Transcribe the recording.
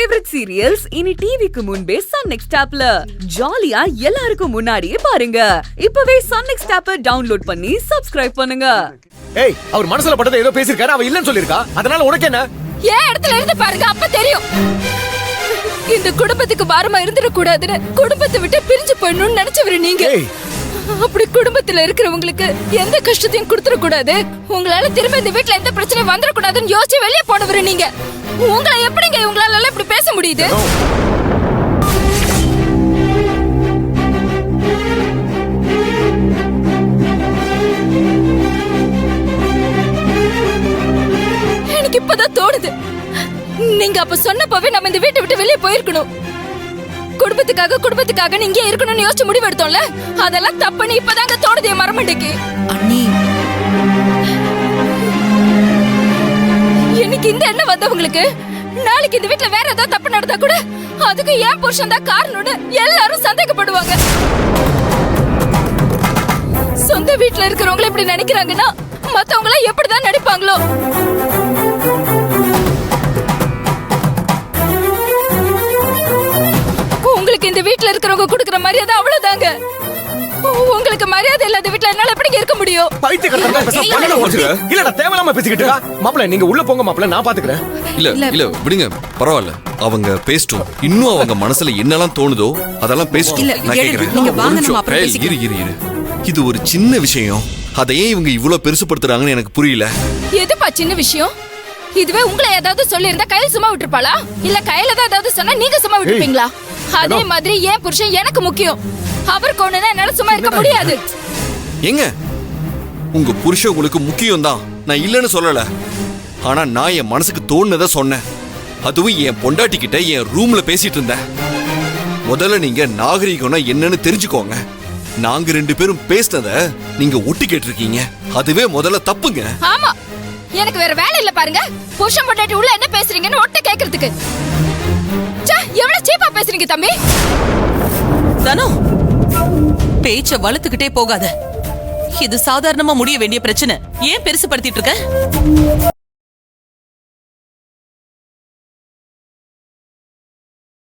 Favourite serials இனி டிவிக்கு முன்பே சன் நெக்ஸ்ட் ஆப்ல ஜாலியா எல்லாருக்கும் முன்னாடியே பாருங்க. இப்பவே சன் நெக்ஸ்ட் ஆப்பை டவுன்லோட் பண்ணி சப்ஸ்கிரைப் பண்ணுங்க. ஏய், அவர் மனசுல பட்டதை ஏதோ பேசிருக்காரு, அவ இல்லன்னு சொல்லிருக்கா. அதனால உனக்கு என்ன? ஏன் இடத்துல இருந்து பாருங்க, அப்ப தெரியும். இந்த குடும்பத்துக்கு பாரமா இருந்துட கூடாதுன்னு குடும்பத்தை விட்டு பிரிஞ்சு போயிடணும்னு நினைச்சவரு நீங்க. அப்படி குடும்பத்துல இருக்கிறவங்களுக்கு எந்த கஷ்டத்தையும் கொடுத்துட கூடாது, உங்களால திரும்ப இந்த வீட்டுல எந்த பிரச்சனையும் வந்துட கூடாதுன்னு யோசிச்சு வெளியே போனவரு நீங்க. உங்களை எப்படிங்க உங்களால இப்படி பேச முடியுது? எனக்கு இப்பதான் தோணுது, நீங்க அப்ப சொன்னப்பவே நம்ம இந்த வீட்டை விட்டு வெளியே போயிருக்கணும். குடும்பத்துக்காக நீங்க இருக்கணும்னு யோசிச்சு முடிவு எடுத்தோம்ல, அதெல்லாம் தப்புன்னு இப்பதாங்க தோணுது என் மரமண்டைக்கு. அண்ணி, எனக்கு இந்த எண்ணம் வந்தவங்களுக்கு நாளைக்கு இந்த வீட்டுல வேற ஏதாவது தப்பு நடந்தா கூட அதுக்கு ஏன் புருஷன் தான் காரணம்னு எல்லாரும் சந்தேகப்படுவாங்க. சொந்த வீட்டுல இருக்கிறவங்க இப்படி நினைக்கிறாங்கன்னா மத்தவங்க எல்லாம் எப்படிதான் நடிப்பாங்களோ? உங்களுக்கு இந்த வீட்டுல இருக்கிறவங்க கொடுக்கிற மரியாதை அவ்வளவுதாங்க. உங்களுக்கு மரியாதை இல்லாத வீட்டுல என்னால எப்படி இருக்க முடியும்? இல்லடா, தேவையில்லாம பேசிக்கிட்டு இருக்கா. மாப்பிள்ள, நீங்க உள்ள போங்க மாப்பிள்ள, நான் பாத்துக்கிறேன். இல்ல விடுங்க, பரவாயில்ல. அவங்க பேசட்டும். இன்னும் அவங்க மனசுல என்னெல்லாம் தோணுதோ அதெல்லாம் பேசட்டும். நான் கேக்குறேன். இரு. இது ஒரு சின்ன விஷயம், அதையே இவங்க இவ்வளவு பெருசுப்படுத்துறாங்கன்னு எனக்கு புரியல. எதுப்பா சின்ன விஷயம்? இதுவே உங்களை ஏதாவது சொல்லி இருந்தா கையில சும்மா விட்டுருப்பாளா? இல்ல கையில தான் ஏதாவது சொன்னா நீங்க சும்மா விட்டுருப்பீங்களா? அதே மாதிரி ஏன் புருஷன் எனக்கு முக்கியம். அவருக்கு ஒண்ணுனா என்னால சும்மா இருக்க முடியாது. எங்க உங்க புருஷன் உங்களுக்கு முக்கியம் தான், நான் இல்லன்னு சொல்லல. ஆனா நான் என் மனசுக்கு தோணுனதை சொன்னேன். அதுவும் என் பொண்டாட்டி கிட்ட என் ரூம்ல பேசிட்டு இருந்தேன். முதல்ல நீங்க நாகரிகம்னா என்னன்னு தெரிஞ்சுக்கோங்க. நாங்க ரெண்டு பேரும் பேசினத நீங்க ஒட்டி கேட்டிருக்கீங்க, அதுவே முதல்ல தப்புங்க. ஆமா, எனக்கு வேற வேலை இல்ல பாருங்க. புருஷன் பொண்டாட்டி உள்ள என்ன பேசுறீங்கன்னு ஒட்ட கேக்குறதுக்கு. எவ்வளவு சீப்பா பேசுறீங்க தம்பி. தனு, பேச்ச வளர்த்துக்கிட்டே போகாத. இது சாதாரணமா முடிய வேண்டிய பிரச்சனை, ஏன் பெருசுபடுத்திட்டு இருக்க?